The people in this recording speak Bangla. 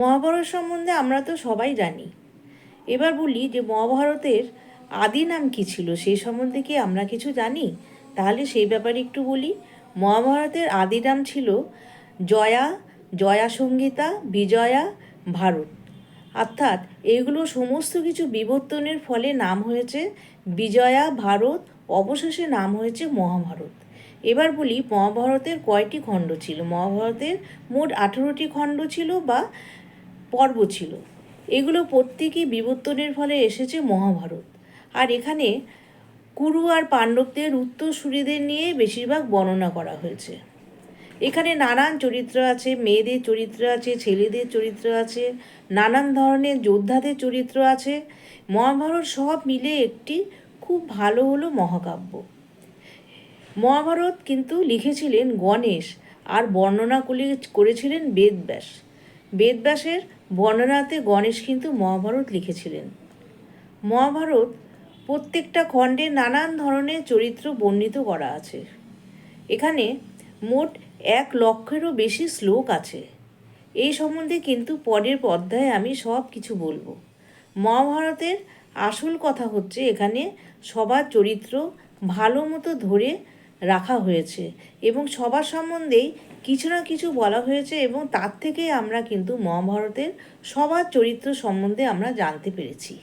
মহাভারত সম্বন্ধে আমরা তো সবাই জানি। এবার বলি যে মহাভারতের আদি নাম কী ছিল, সেই সম্বন্ধে কি আমরা কিছু জানি? তাহলে সেই ব্যাপারে একটু বলি। মহাভারতের আদি নাম ছিল জয়া, জয়া সংহিতা, বিজয়া, ভারত। অর্থাৎ এগুলো সমস্ত কিছু বিবর্তনের ফলে নাম হয়েছে বিজয়া, ভারত, অবশেষে নাম হয়েছে মহাভারত। এবার বলি মহাভারতের কয়টি খণ্ড ছিল। মহাভারতের মোট 18টি খণ্ড ছিল বা পর্ব ছিল। এগুলো প্রত্যেকই বিবর্তনের ফলে এসেছে মহাভারত। আর এখানে কুরু আর পাণ্ডবদের উত্তরসূরিদের নিয়ে বেশিরভাগ বর্ণনা করা হয়েছে। এখানে নানান চরিত্র আছে, মেয়েদের চরিত্র আছে, ছেলেদের চরিত্র আছে, নানান ধরনের যোদ্ধাদের চরিত্র আছে। মহাভারত সব মিলে একটি খুব ভালো হলো মহাকাব্য। মহাভারত কিন্তু লিখেছিলেন গণেশ, আর বর্ণনা করেছিলেন বেদব্যাস। বেদব্যাসের বর্ণনাতে গণেশ কিন্তু মহাভারত লিখেছিলেন। মহাভারত প্রত্যেকটা খণ্ডে নানান ধরনের চরিত্র বর্ণিত করা আছে। এখানে মোট 1,00,000-এরও বেশি শ্লোক আছে। এই সম্বন্ধে কিন্তু পরের অধ্যায়ে আমি সব কিছু বলবো। মহাভারতের আসল কথা হচ্ছে এখানে সবার চরিত্র ভালো মতো ধরে রাখা হয়েছে এবং সবার সম্বন্ধেই কিছু না কিছু বলা হয়েছে, এবং তার থেকেই আমরা কিন্তু মহাভারতের সবার চরিত্র সম্বন্ধে আমরা জানতে পেরেছি।